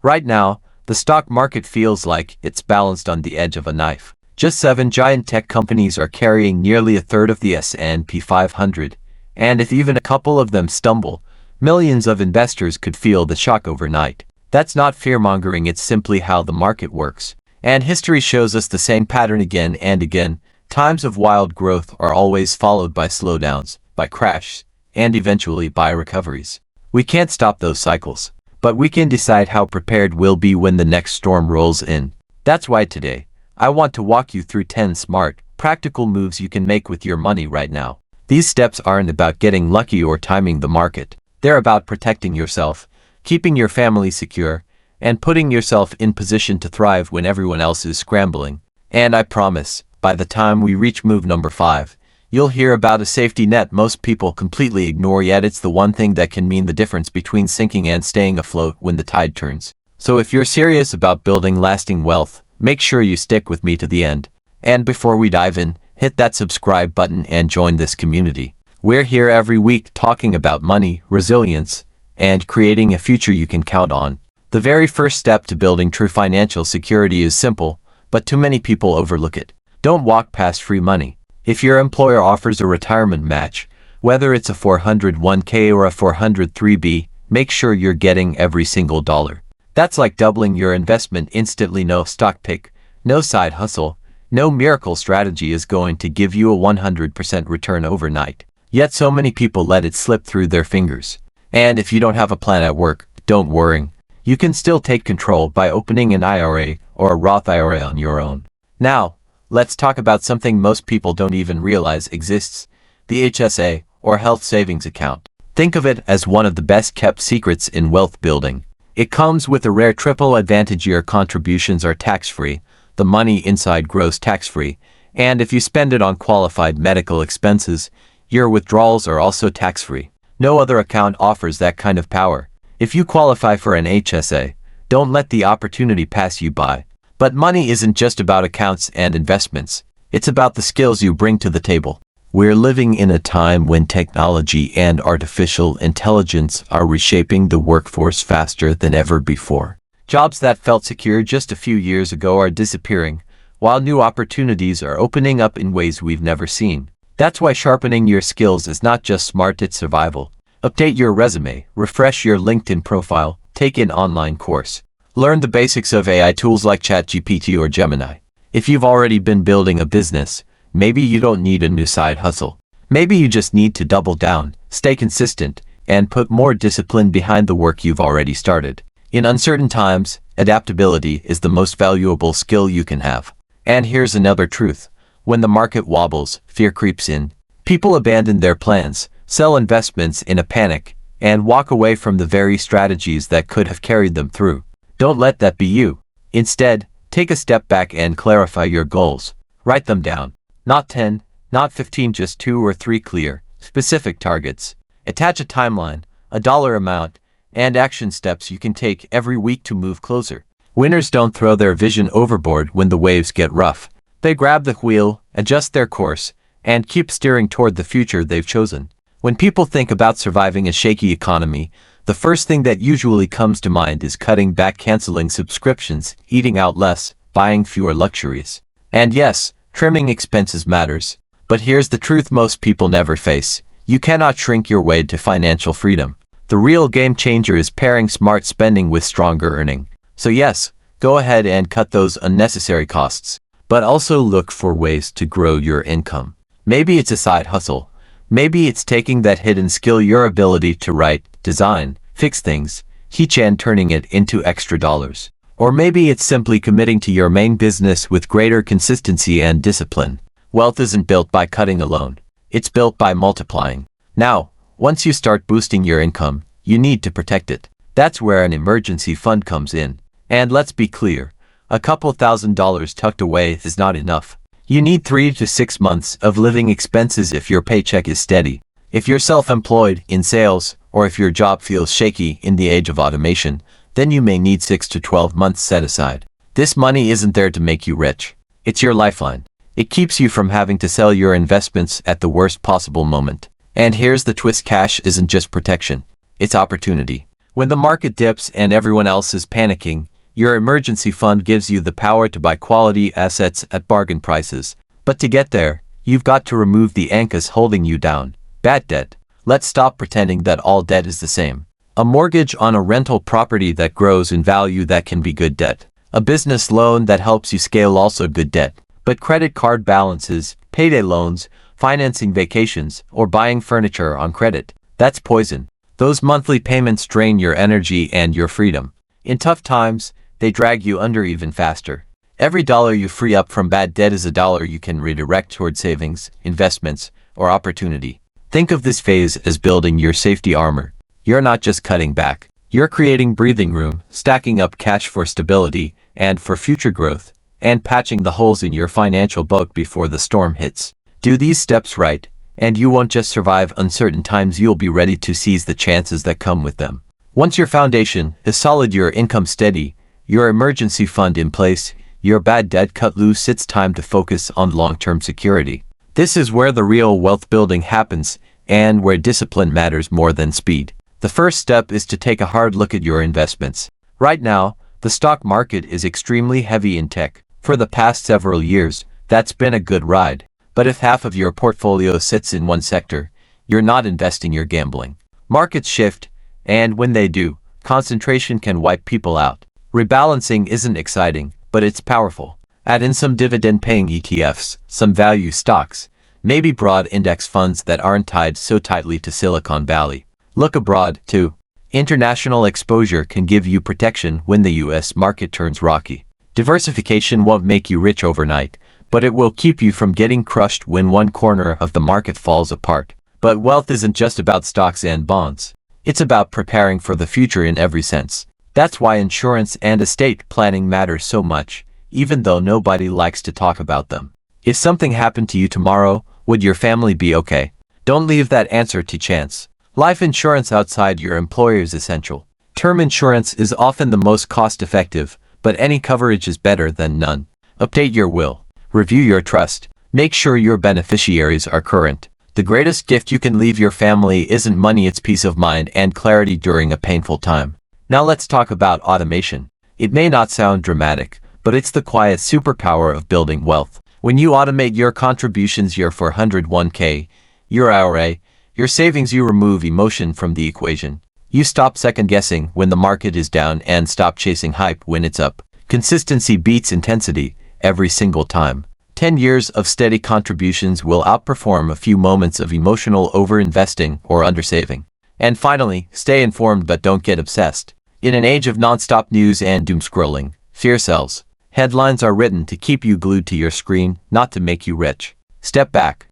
Right now, the stock market feels like it's balanced on the edge of a knife. Just 7 giant tech companies are carrying nearly a third of the S&P 500, and if even a couple of them stumble, millions of investors could feel the shock overnight. That's not fear-mongering, it's simply how the market works. And history shows us the same pattern again and again. Times of wild growth are always followed by slowdowns, by crashes, and eventually by recoveries. We can't stop those cycles, but we can decide how prepared we'll be when the next storm rolls in. That's why today, I want to walk you through 10 smart, practical moves you can make with your money right now. These steps aren't about getting lucky or timing the market. They're about protecting yourself, keeping your family secure, and putting yourself in position to thrive when everyone else is scrambling. And I promise, by the time we reach move number 5, you'll hear about a safety net most people completely ignore, yet it's the one thing that can mean the difference between sinking and staying afloat when the tide turns. So if you're serious about building lasting wealth, make sure you stick with me to the end. And before we dive in, hit that subscribe button and join this community. We're here every week talking about money, resilience, and creating a future you can count on. The very first step to building true financial security is simple, but too many people overlook it. Don't walk past free money. If your employer offers a retirement match, whether it's a 401k or a 403b, make sure you're getting every single dollar. That's like doubling your investment instantly. No stock pick, no side hustle, no miracle strategy is going to give you a 100% return overnight. Yet so many people let it slip through their fingers. And if you don't have a plan at work, don't worry. You can still take control by opening an IRA or a Roth IRA on your own. Now, let's talk about something most people don't even realize exists: the HSA, or Health Savings Account. Think of it as one of the best kept secrets in wealth building. It comes with a rare triple advantage: your contributions are tax-free, the money inside grows tax-free, and if you spend it on qualified medical expenses, your withdrawals are also tax-free. No other account offers that kind of power. If you qualify for an HSA, don't let the opportunity pass you by. But money isn't just about accounts and investments. It's about the skills you bring to the table. We're living in a time when technology and artificial intelligence are reshaping the workforce faster than ever before. Jobs that felt secure just a few years ago are disappearing, while new opportunities are opening up in ways we've never seen. That's why sharpening your skills is not just smart, it's survival. Update your resume, refresh your LinkedIn profile, take an online course. Learn the basics of AI tools like ChatGPT or Gemini. If you've already been building a business, maybe you don't need a new side hustle. Maybe you just need to double down, stay consistent, and put more discipline behind the work you've already started. In uncertain times, adaptability is the most valuable skill you can have. And here's another truth. When the market wobbles, fear creeps in. People abandon their plans, sell investments in a panic, and walk away from the very strategies that could have carried them through. Don't let that be you. Instead, take a step back and clarify your goals. Write them down. Not 10, not 15, just 2 or 3 clear, specific targets. Attach a timeline, a dollar amount, and action steps you can take every week to move closer. Winners don't throw their vision overboard when the waves get rough. They grab the wheel, adjust their course, and keep steering toward the future they've chosen. When people think about surviving a shaky economy, the first thing that usually comes to mind is cutting back, canceling subscriptions, eating out less, buying fewer luxuries. And yes, trimming expenses matters. But here's the truth most people never face. You cannot shrink your way to financial freedom. The real game changer is pairing smart spending with stronger earning. So yes, go ahead and cut those unnecessary costs. But also look for ways to grow your income. Maybe it's a side hustle. Maybe it's taking that hidden skill, your ability to write, design, fix things, teach, and turning it into extra dollars. Or maybe it's simply committing to your main business with greater consistency and discipline. Wealth isn't built by cutting alone. It's built by multiplying. Now, once you start boosting your income, you need to protect it. That's where an emergency fund comes in. And let's be clear, a couple $1,000s tucked away is not enough. You need 3 to 6 months of living expenses if your paycheck is steady. If you're self-employed, in sales, or if your job feels shaky in the age of automation, then you may need 6 to 12 months set aside. This money isn't there to make you rich. It's your lifeline. It keeps you from having to sell your investments at the worst possible moment. And here's the twist: cash isn't just protection. It's opportunity. When the market dips and everyone else is panicking, your emergency fund gives you the power to buy quality assets at bargain prices. But to get there, you've got to remove the anchors holding you down. Bad debt. Let's stop pretending that all debt is the same. A mortgage on a rental property that grows in value, that can be good debt. A business loan that helps you scale, also good debt. But credit card balances, payday loans, financing vacations, or buying furniture on credit, that's poison. Those monthly payments drain your energy and your freedom. In tough times, they drag you under even faster. Every dollar you free up from bad debt is a dollar you can redirect toward savings, investments, or opportunity. Think of this phase as building your safety armor. You're not just cutting back. You're creating breathing room, stacking up cash for stability and for future growth, and patching the holes in your financial boat before the storm hits. Do these steps right, and you won't just survive uncertain times, you'll be ready to seize the chances that come with them. Once your foundation is solid, your income steady, your emergency fund in place, your bad debt cut loose, it's time to focus on long-term security. This is where the real wealth building happens, and where discipline matters more than speed. The first step is to take a hard look at your investments. Right now, the stock market is extremely heavy in tech. For the past several years, that's been a good ride. But if half of your portfolio sits in one sector, you're not investing, you're gambling. Markets shift, and when they do, concentration can wipe people out. Rebalancing isn't exciting, but it's powerful. Add in some dividend-paying ETFs, some value stocks, maybe broad index funds that aren't tied so tightly to Silicon Valley. Look abroad, too. International exposure can give you protection when the US market turns rocky. Diversification won't make you rich overnight, but it will keep you from getting crushed when one corner of the market falls apart. But wealth isn't just about stocks and bonds. It's about preparing for the future in every sense. That's why insurance and estate planning matter so much, even though nobody likes to talk about them. If something happened to you tomorrow, would your family be okay? Don't leave that answer to chance. Life insurance outside your employer is essential. Term insurance is often the most cost-effective, but any coverage is better than none. Update your will. Review your trust. Make sure your beneficiaries are current. The greatest gift you can leave your family isn't money, it's peace of mind and clarity during a painful time. Now let's talk about automation. It may not sound dramatic, but it's the quiet superpower of building wealth. When you automate your contributions, your 401k, your IRA, your savings, you remove emotion from the equation. You stop second-guessing when the market is down and stop chasing hype when it's up. Consistency beats intensity every single time. 10 years of steady contributions will outperform a few moments of emotional overinvesting or undersaving. And finally, stay informed but don't get obsessed. In an age of non-stop news and doom scrolling, fear sells. Headlines are written to keep you glued to your screen, not to make you rich. Step back.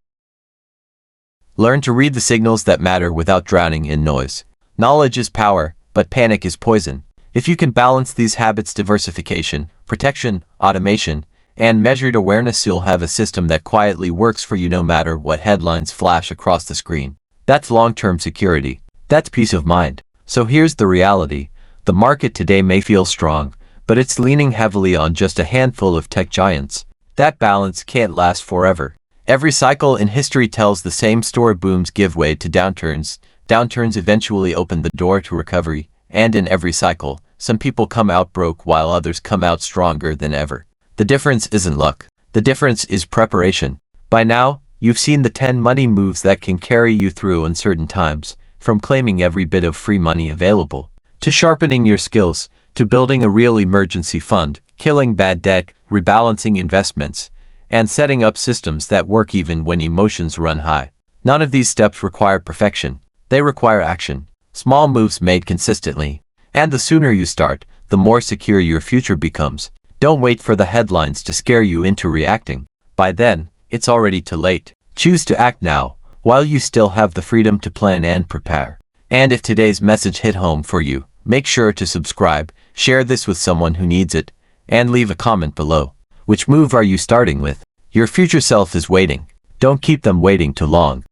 Learn to read the signals that matter without drowning in noise. Knowledge is power, but panic is poison. If you can balance these habits, diversification, protection, automation, and measured awareness, you'll have a system that quietly works for you no matter what headlines flash across the screen. That's long-term security. That's peace of mind. So here's the reality. The market today may feel strong, but it's leaning heavily on just a handful of tech giants. That balance can't last forever. Every cycle in history tells the same story. Booms give way to downturns. Downturns eventually open the door to recovery. And in every cycle, some people come out broke while others come out stronger than ever. The difference isn't luck. The difference is preparation. By now, you've seen the 10 money moves that can carry you through uncertain times, from claiming every bit of free money available, to sharpening your skills, to building a real emergency fund, killing bad debt, rebalancing investments, and setting up systems that work even when emotions run high. None of these steps require perfection. They require action. Small moves made consistently. And the sooner you start, the more secure your future becomes. Don't wait for the headlines to scare you into reacting. By then, it's already too late. Choose to act now, while you still have the freedom to plan and prepare. And if today's message hit home for you, make sure to subscribe, share this with someone who needs it, and leave a comment below. Which move are you starting with? Your future self is waiting. Don't keep them waiting too long.